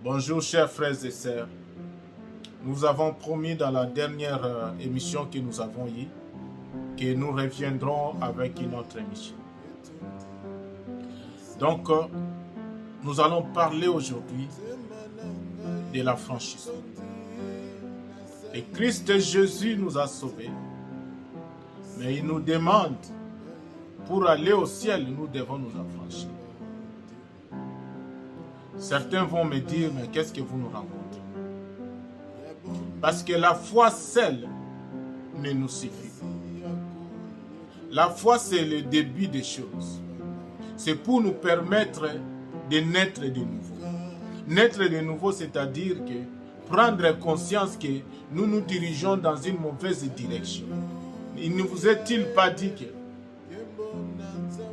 Bonjour chers frères et sœurs. Nous avons promis dans la dernière émission que nous avons eue que nous reviendrons avec une autre émission. Donc, nous allons parler aujourd'hui de l'affranchissement. Et Christ Jésus nous a sauvés, mais il nous demande, pour aller au ciel, nous devons nous affranchir. Certains vont me dire, mais qu'est-ce que vous nous racontez? Parce que la foi seule ne nous suffit pas. La foi, c'est le début des choses. C'est pour nous permettre de naître de nouveau. Naître de nouveau, c'est-à-dire que prendre conscience que nous nous dirigeons dans une mauvaise direction. Il ne vous est-il pas dit que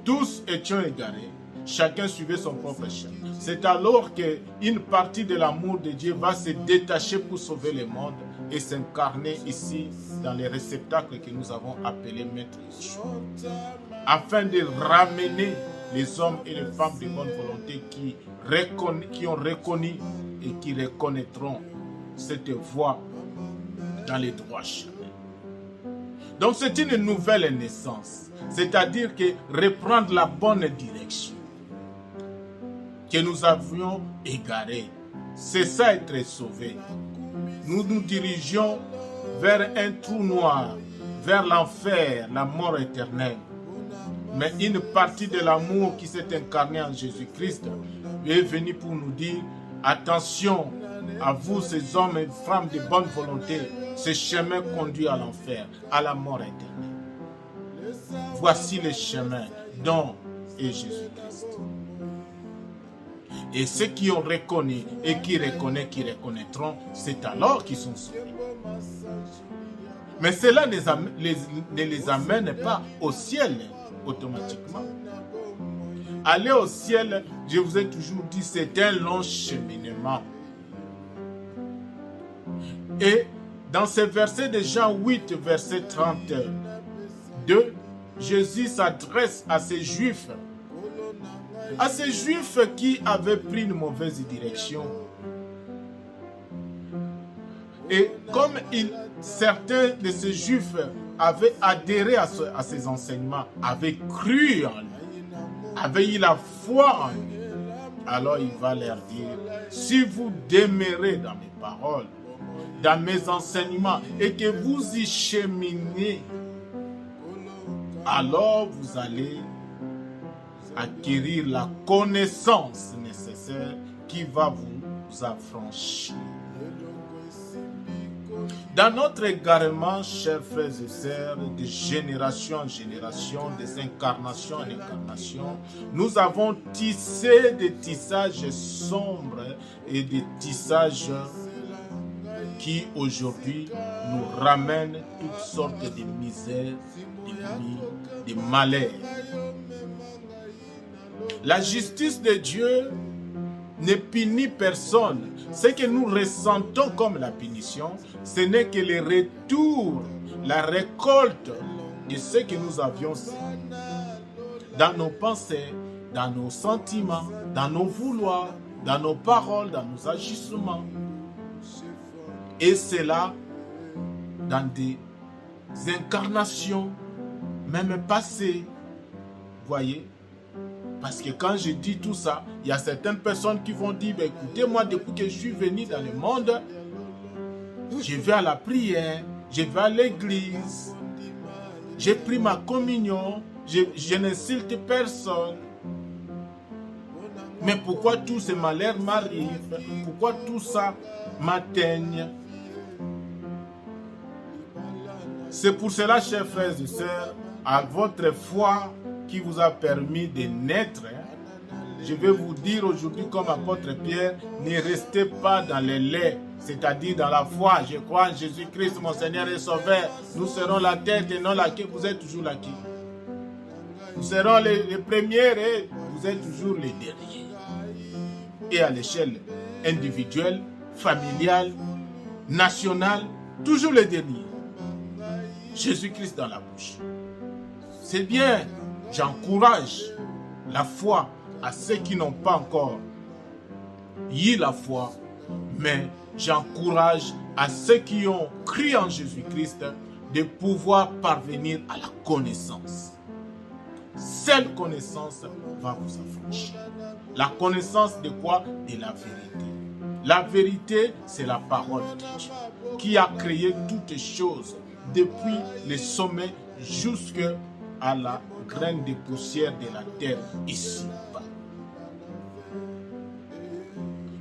tous étions égarés, chacun suivait son propre chemin. C'est alors qu'une partie de l'amour de Dieu va se détacher pour sauver le monde et s'incarner ici dans les réceptacles que nous avons appelés Maître Yeshua, afin de ramener les hommes et les femmes de bonne volonté qui ont reconnu et qui reconnaîtront cette voie dans les droits chemins. Donc c'est une nouvelle naissance, c'est-à-dire que reprendre la bonne direction que nous avions égaré. C'est ça être sauvé. Nous nous dirigeons vers un trou noir, vers l'enfer, la mort éternelle. Mais une partie de l'amour qui s'est incarné en Jésus-Christ est venue pour nous dire, attention à vous ces hommes et femmes de bonne volonté, ce chemin conduit à l'enfer, à la mort éternelle. Voici le chemin dont est Jésus-Christ. Et ceux qui ont reconnu et qui reconnaîtront, c'est alors qu'ils sont sauvés. Mais cela ne les amène pas au ciel automatiquement. Aller au ciel, je vous ai toujours dit, c'est un long cheminement. Et dans ce verset de Jean 8, verset 32, Jésus s'adresse à ces Juifs qui avaient pris une mauvaise direction. Et comme certains de ces Juifs avaient adhéré à ces enseignements, avaient cru en lui, avaient eu la foi en lui, alors il va leur dire, si vous demeurez dans mes paroles, dans mes enseignements, et que vous y cheminez, alors vous allez acquérir la connaissance nécessaire qui va vous affranchir. Dans notre égarement, chers frères et sœurs, de génération en génération, des incarnations en incarnation, nous avons tissé des tissages sombres et des tissages qui aujourd'hui nous ramènent toutes sortes de misères, de malheurs. La justice de Dieu ne punit personne. Ce que nous ressentons comme la punition, ce n'est que le retour, la récolte de ce que nous avions semé. Dans nos pensées, dans nos sentiments, dans nos vouloirs, dans nos paroles, dans nos agissements. Et cela dans des incarnations, même passées. Voyez? Parce que quand je dis tout ça, il y a certaines personnes qui vont dire, écoutez, moi, depuis que je suis venu dans le monde, je vais à la prière, je vais à l'église, j'ai pris ma communion, je n'insulte personne. Mais pourquoi tous ces malheurs m'arrivent? Pourquoi tout ça m'atteigne? C'est pour cela, chers frères et sœurs, à votre foi qui vous a permis de naître, je vais vous dire aujourd'hui comme apôtre Pierre, ne restez pas dans les laits, c'est-à-dire dans la foi. Je crois en Jésus-Christ, mon Seigneur et Sauveur. Nous serons la tête et non la queue. Vous êtes toujours la queue. Nous serons les premiers et vous êtes toujours les derniers. Et à l'échelle individuelle, familiale, nationale, toujours les derniers. Jésus-Christ dans la bouche. C'est bien, j'encourage la foi à ceux qui n'ont pas encore eu la foi, mais j'encourage à ceux qui ont cru en Jésus-Christ de pouvoir parvenir à la connaissance. Seule connaissance va vous affranchir. La connaissance de quoi? De la vérité. La vérité, c'est la parole de Dieu qui a créé toutes choses depuis les sommets jusqu'à la graine de poussière de la terre ici-bas.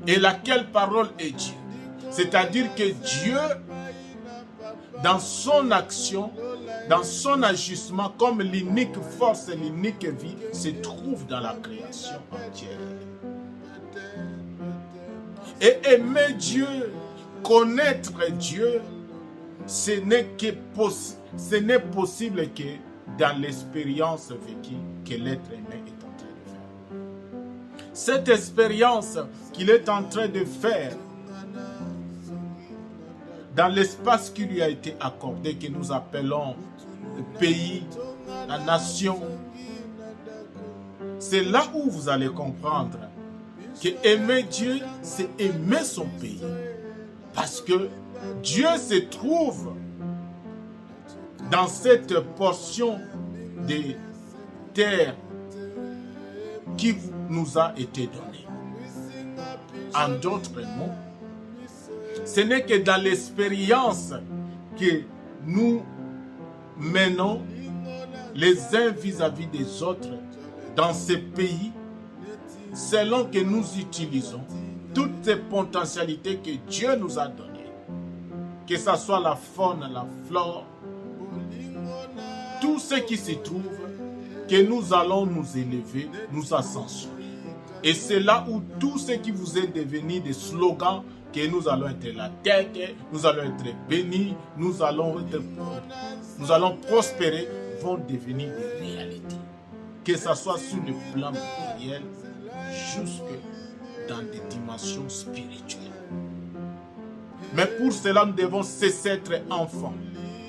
Et laquelle parole est Dieu? C'est-à-dire que Dieu, dans son action, dans son agissement, comme l'unique force et l'unique vie, se trouve dans la création entière. Et aimer Dieu, connaître Dieu, ce n'est possible que dans l'expérience vécue que l'être aimé est en train de faire. Cette expérience qu'il est en train de faire dans l'espace qui lui a été accordé, que nous appelons le pays, la nation, c'est là où vous allez comprendre que aimer Dieu, c'est aimer son pays. Parce que Dieu se trouve dans cette portion de terre qui nous a été donnée. En d'autres mots, ce n'est que dans l'expérience que nous menons les uns vis-à-vis des autres dans ce pays, selon que nous utilisons toutes ces potentialités que Dieu nous a données, que ce soit la faune, la flore, tout ce qui se trouve, que nous allons nous élever, nous ascensionner. Et c'est là où tout ce qui vous est devenu des slogans, que nous allons être la tête, nous allons être bénis, nous allons prospérer, vont devenir des réalités. Que ce soit sur le plan matériel, jusque dans des dimensions spirituelles. Mais pour cela, nous devons cesser d'être enfants.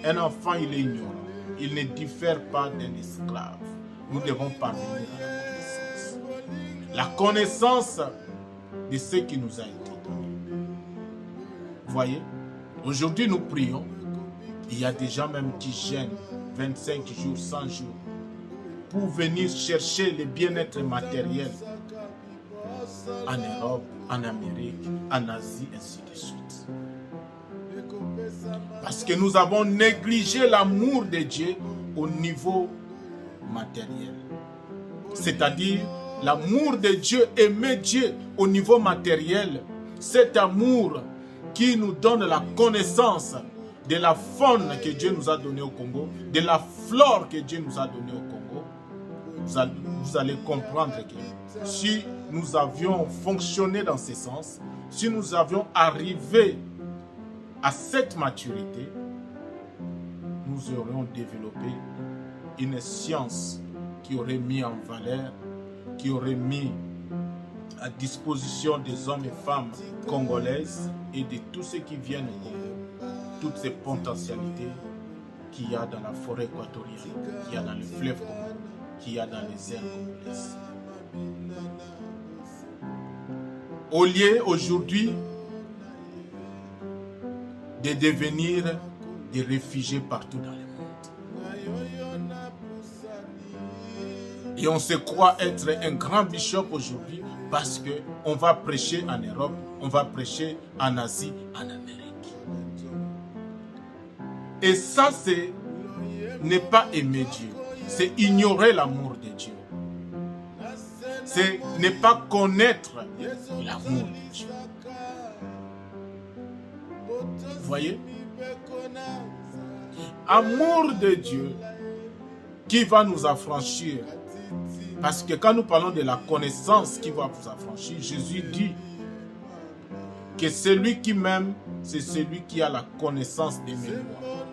Un enfant, il est ignorant. Il ne diffère pas d'un esclave. Nous devons parvenir à la connaissance. La connaissance de ce qui nous a été donné. Voyez, aujourd'hui nous prions. Il y a des gens même qui gênent 25 jours, 100 jours pour venir chercher le bien-être matériel en Europe, en Amérique, en Asie, ainsi de suite. Parce que nous avons négligé l'amour de Dieu au niveau matériel. C'est-à-dire l'amour de Dieu, aimer Dieu au niveau matériel. Cet amour qui nous donne la connaissance de la faune que Dieu nous a donnée au Congo, de la flore que Dieu nous a donnée au Congo. Vous allez comprendre que si nous avions fonctionné dans ce sens, si nous avions arrivé à cette maturité, nous aurions développé une science qui aurait mis en valeur, qui aurait mis à disposition des hommes et femmes congolaises et de tous ceux qui viennent au Congo, toutes ces potentialités qu'il y a dans la forêt équatoriale, qu'il y a dans le fleuve Congo, qu'il y a dans les airs congolaises. Au lieu aujourd'hui de devenir des réfugiés partout dans le monde. Et on se croit être un grand bishop aujourd'hui parce qu'on va prêcher en Europe, on va prêcher en Asie, en Amérique. Et ça, c'est n'est pas aimer Dieu, c'est ignorer l'amour de Dieu. C'est ne pas connaître l'amour de Dieu. Vous voyez? Amour de Dieu qui va nous affranchir. Parce que quand nous parlons de la connaissance qui va vous affranchir, Jésus dit que celui qui m'aime, c'est celui qui a la connaissance de mes lois.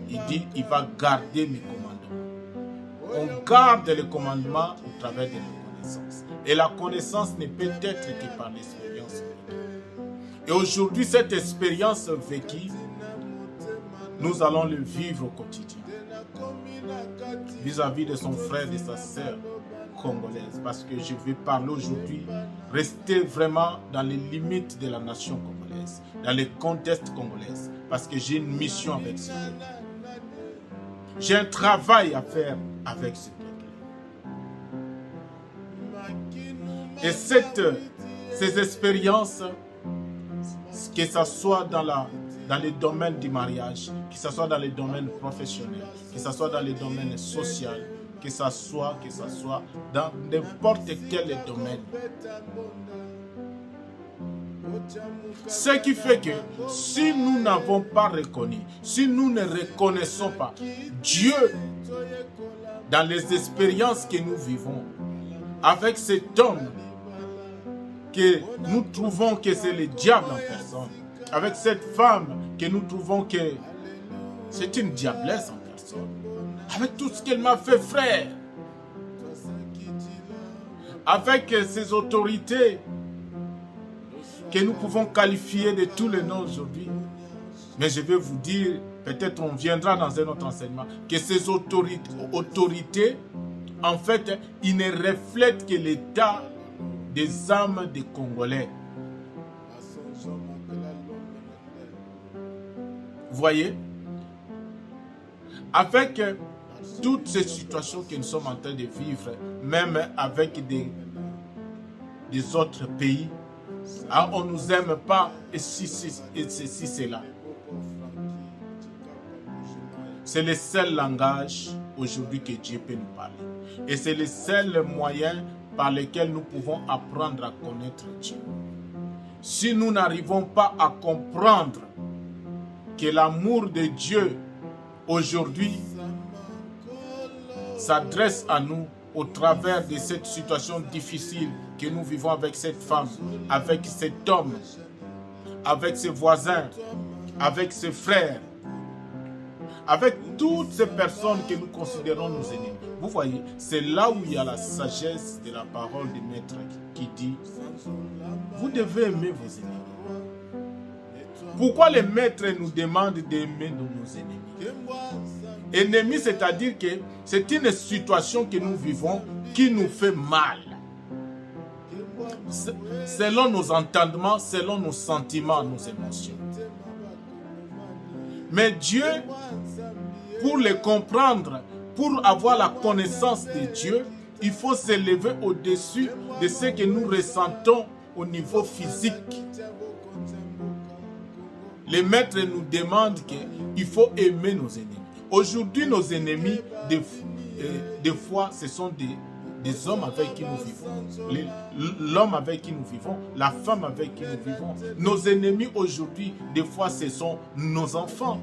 Il dit, il va garder mes commandements. On garde les commandements au travers de la connaissance. Et la connaissance ne peut être que par l'expérience vécue. Et aujourd'hui, cette expérience vécue, nous allons le vivre au quotidien. Vis-à-vis de son frère et de sa sœur, congolaise, parce que je vais parler aujourd'hui, rester vraiment dans les limites de la nation congolaise, dans le contexte congolais, parce que j'ai une mission avec ce peuple. J'ai un travail à faire avec ce peuple. Et ces expériences, que ce soit dans les domaines du mariage, que ce soit dans les domaines professionnels, que ce soit dans les domaines sociaux, que ce soit dans n'importe quel domaine. Ce qui fait que si nous n'avons pas reconnu, si nous ne reconnaissons pas Dieu dans les expériences que nous vivons, avec cet homme que nous trouvons que c'est le diable en personne, avec cette femme que nous trouvons que c'est une diablesse en personne, avec tout ce qu'elle m'a fait, frère, avec ces autorités que nous pouvons qualifier de tous les noms aujourd'hui. Mais je vais vous dire, peut-être on viendra dans un autre enseignement, que ces autorités, en fait, ils ne reflètent que l'état des âmes des Congolais. Vous voyez? Avec toutes ces situations que nous sommes en train de vivre, même avec des autres pays, ah, on ne nous aime pas, et ceci, cela. C'est le seul langage aujourd'hui que Dieu peut nous parler. Et c'est le seul moyen par lequel nous pouvons apprendre à connaître Dieu. Si nous n'arrivons pas à comprendre que l'amour de Dieu aujourd'hui s'adresse à nous au travers de cette situation difficile que nous vivons avec cette femme, avec cet homme, avec ses voisins, avec ses frères, avec toutes ces personnes que nous considérons nos ennemis. Vous voyez, c'est là où il y a la sagesse de la parole du Maître qui dit, vous devez aimer vos ennemis. Pourquoi le Maître nous demande d'aimer nos ennemis? Ennemis, c'est-à-dire que c'est une situation que nous vivons qui nous fait mal. Selon nos entendements, selon nos sentiments, nos émotions. Mais Dieu, pour le comprendre, pour avoir la connaissance de Dieu, il faut s'élever au-dessus de ce que nous ressentons au niveau physique. Le Maître nous demande qu'il faut aimer nos ennemis. Aujourd'hui, nos ennemis, des fois, ce sont des hommes avec qui nous vivons, l'homme avec qui nous vivons, la femme avec qui nous vivons. Nos ennemis aujourd'hui, des fois, ce sont nos enfants.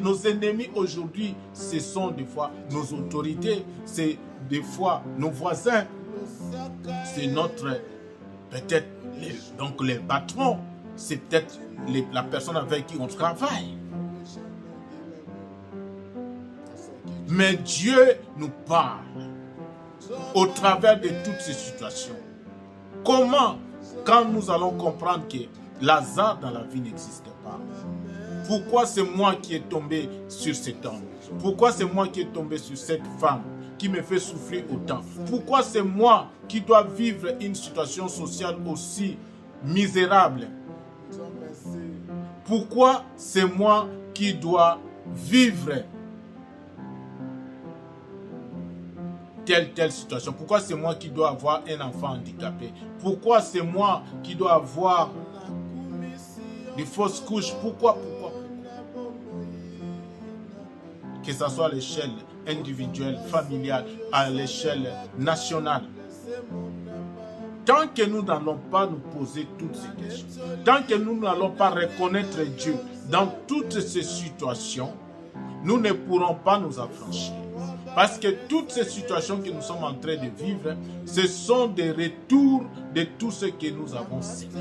Nos ennemis aujourd'hui, ce sont des fois nos autorités, c'est des fois nos voisins, c'est notre, peut-être, donc les patrons, c'est peut-être la personne avec qui on travaille. Mais Dieu nous parle au travers de toutes ces situations. Comment, quand nous allons comprendre que Lazare dans la vie n'existe pas? Pourquoi c'est moi qui est tombé sur cet homme? Pourquoi c'est moi qui est tombé sur cette femme qui me fait souffrir autant? Pourquoi c'est moi qui dois vivre une situation sociale aussi misérable? Pourquoi c'est moi qui dois vivre telle situation? Pourquoi c'est moi qui dois avoir un enfant handicapé? Pourquoi c'est moi qui dois avoir des fausses couches? Pourquoi? Que ce soit à l'échelle individuelle, familiale, à l'échelle nationale. Tant que nous n'allons pas nous poser toutes ces questions, tant que nous n'allons pas reconnaître Dieu dans toutes ces situations, nous ne pourrons pas nous affranchir. Parce que toutes ces situations que nous sommes en train de vivre, ce sont des retours de tout ce que nous avons signé.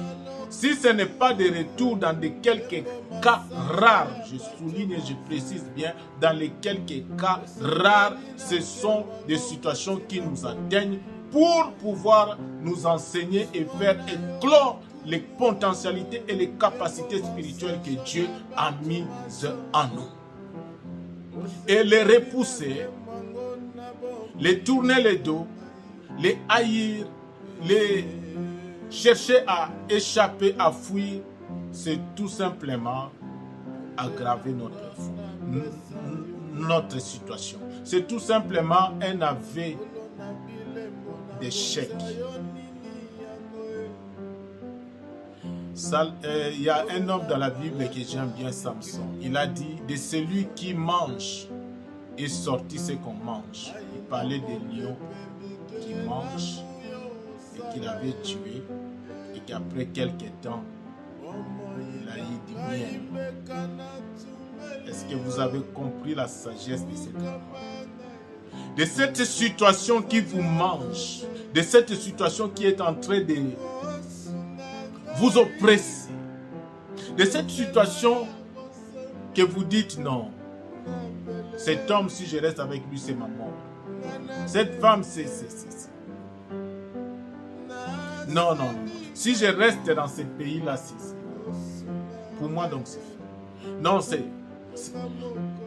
Si ce n'est pas des retours dans de quelques cas rares, je souligne et je précise bien, dans les quelques cas rares, ce sont des situations qui nous atteignent pour pouvoir nous enseigner et faire éclore les potentialités et les capacités spirituelles que Dieu a mises en nous. Et les repousser, les tourner le dos, les haïr, les chercher à échapper, à fuir, c'est tout simplement aggraver notre situation. C'est tout simplement un aveu d'échec. Il y a un homme dans la Bible que j'aime bien, Samson. Il a dit, de celui qui mange est sorti ce qu'on mange. Il parlait des lions qui mangent et qu'il avait tué et qu'après quelques temps, il a eu du miel. Est-ce que vous avez compris la sagesse de cet homme? De cette situation qui vous mange, de cette situation qui est en train de vous oppresser, de cette situation que vous dites non, cet homme, si je reste avec lui, c'est ma mort. Cette femme, c'est... Non. Si je reste dans ce pays-là, c'est... Pour moi, donc, c'est fait. Non, c'est...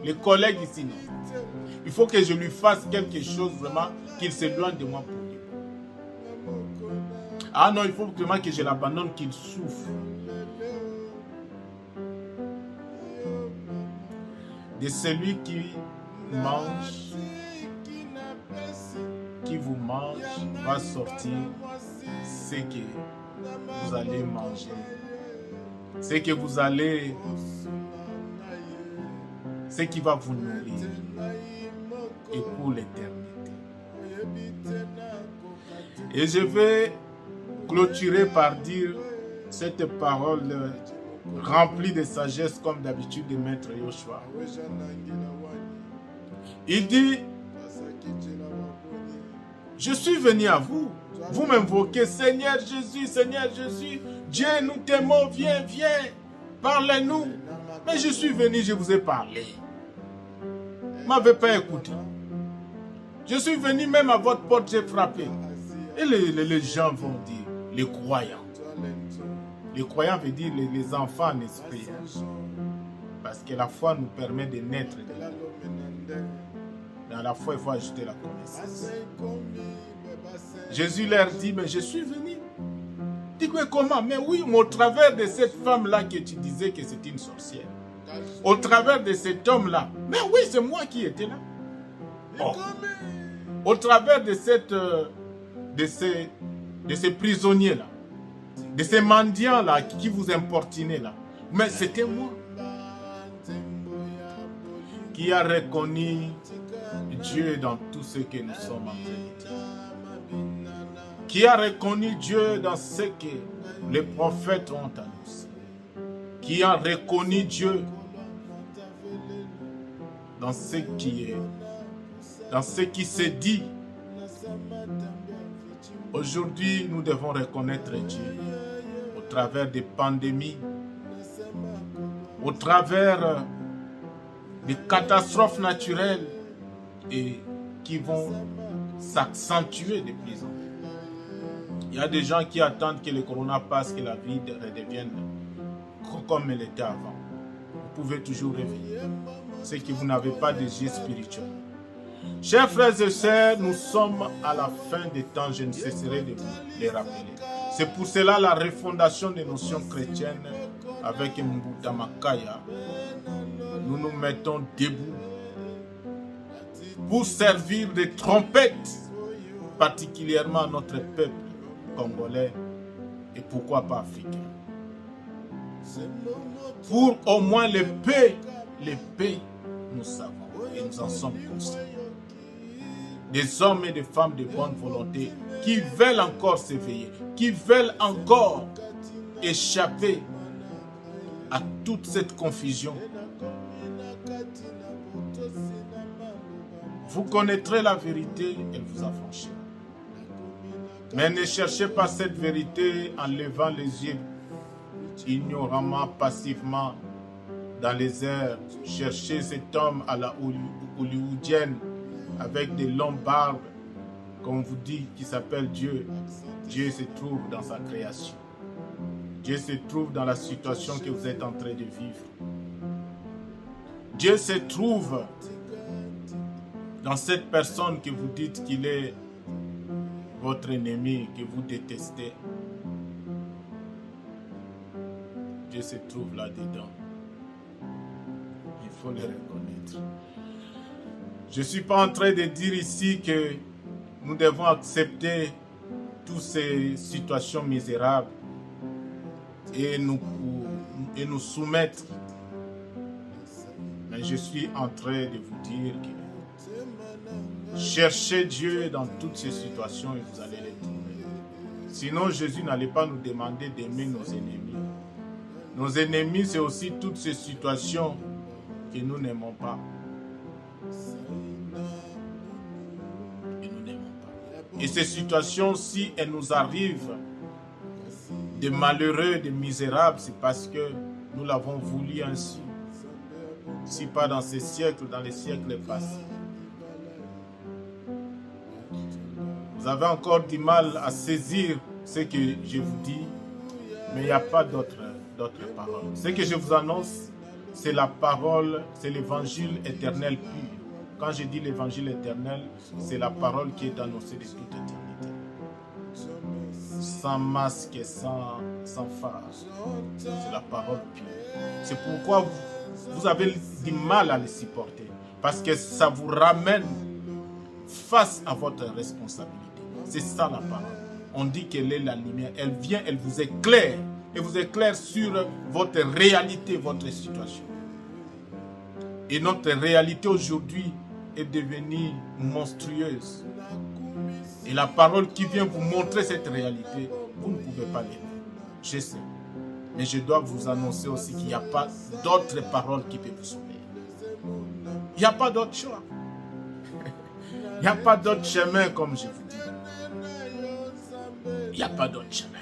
Les collègues ici, non. Il faut que je lui fasse quelque chose vraiment, qu'il s'éloigne de moi pour lui. Ah non, il faut vraiment que je l'abandonne, qu'il souffre. De celui qui mange, qui vous mange, va sortir ce que vous allez manger, ce que vous allez, ce qui va vous nourrir et pour l'éternité. Et je vais clôturer par dire cette parole remplie de sagesse comme d'habitude de Maître Yoshua. Il dit, je suis venu à vous. Vous m'invoquez, Seigneur Jésus, Dieu, nous t'aimons, viens, parlez-nous. Mais je suis venu, je vous ai parlé. Vous ne m'avez pas écouté. Je suis venu même à votre porte, j'ai frappé. Et les gens vont dire, les croyants. Les croyants veut dire les enfants en esprit. Parce que la foi nous permet de naître de nouveau. Dans la foi, il faut ajouter la connaissance. Jésus leur dit, mais je suis venu. Dis mais comment? Mais oui, mais au travers de cette femme-là que tu disais que c'est une sorcière. Au travers de cet homme-là. Mais oui, c'est moi qui étais là. Oh. Au travers de ces prisonniers-là. De ces mendiants-là qui vous importunaient là. Mais c'était moi. Qui a reconnu Dieu dans tout ce que nous sommes en train de dire. Qui a reconnu Dieu dans ce que les prophètes ont annoncé. Qui a reconnu Dieu dans ce qui est, dans ce qui s'est dit. Aujourd'hui, nous devons reconnaître Dieu au travers des pandémies, au travers des catastrophes naturelles et qui vont s'accentuer de plus en plus. Il y a des gens qui attendent que le corona passe, que la vie redevienne comme elle était avant. Vous pouvez toujours réveiller. C'est que vous n'avez pas de vie spirituelle. Chers frères et sœurs, nous sommes à la fin des temps, je ne cesserai de vous les rappeler. C'est pour cela la refondation des notions chrétiennes avec Mbuta Makaya. Nous nous mettons debout pour servir de trompette, particulièrement à notre peuple congolais et pourquoi pas africain. Pour au moins les paix, nous savons et nous en sommes conscients. Des hommes et des femmes de bonne volonté qui veulent encore s'éveiller, qui veulent encore échapper à toute cette confusion. Vous connaîtrez la vérité, elle vous affranchira. Mais ne cherchez pas cette vérité en levant les yeux ignoramment, passivement dans les airs. Cherchez cet homme à la hollywoodienne avec des longues barbes, comme vous dit, qui s'appelle Dieu. Dieu se trouve dans sa création. Dieu se trouve dans la situation que vous êtes en train de vivre. Dieu se trouve dans cette personne que vous dites qu'il est votre ennemi que vous détestez, Dieu se trouve là-dedans. Il faut le reconnaître. Je ne suis pas en train de dire ici que nous devons accepter toutes ces situations misérables et nous soumettre. Mais je suis en train de vous dire que cherchez Dieu dans toutes ces situations et vous allez les trouver. Sinon, Jésus n'allait pas nous demander d'aimer nos ennemis. Nos ennemis, c'est aussi toutes ces situations que nous n'aimons pas. Et ces situations, si elles nous arrivent de malheureux, de misérables, c'est parce que nous l'avons voulu ainsi. Si pas dans ces siècles, dans les siècles passés. Vous avez encore du mal à saisir ce que je vous dis, mais il n'y a pas d'autres paroles. Ce que je vous annonce, c'est la parole, c'est l'évangile éternel pur. Quand je dis l'évangile éternel, c'est la parole qui est annoncée de toute éternité. Sans masque et sans phare. C'est la parole pure. C'est pourquoi vous avez du mal à les supporter. Parce que ça vous ramène face à votre responsabilité. C'est ça la parole. On dit qu'elle est la lumière. Elle vient, elle vous éclaire. Elle vous éclaire sur votre réalité, votre situation. Et notre réalité aujourd'hui est devenue monstrueuse. Et la parole qui vient vous montrer cette réalité, vous ne pouvez pas l'aimer. Je sais. Mais je dois vous annoncer aussi qu'il n'y a pas d'autres paroles qui peuvent vous sauver. Il n'y a pas d'autre choix. Il n'y a pas d'autre chemin, comme je vous dis. Il n'y a pas d'autre chemin.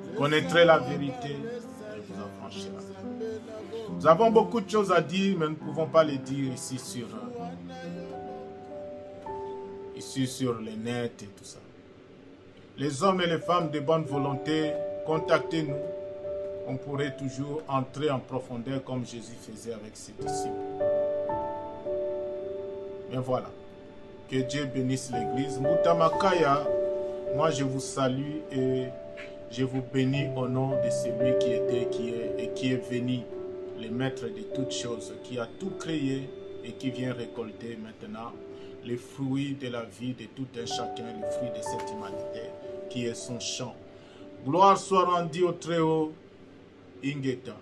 Vous connaîtrez la vérité et vous affranchira. Nous avons beaucoup de choses à dire, mais nous ne pouvons pas les dire ici sur le net et tout ça. Les hommes et les femmes de bonne volonté, contactez-nous. On pourrait toujours entrer en profondeur comme Jésus faisait avec ses disciples. Mais voilà. Que Dieu bénisse l'Église. Mutamakaya, moi je vous salue et je vous bénis au nom de celui qui était, qui est et qui est venu, le maître de toutes choses, qui a tout créé et qui vient récolter maintenant les fruits de la vie de tout un chacun, les fruits de cette humanité qui est son champ. Gloire soit rendue au Très-Haut, Ingeta.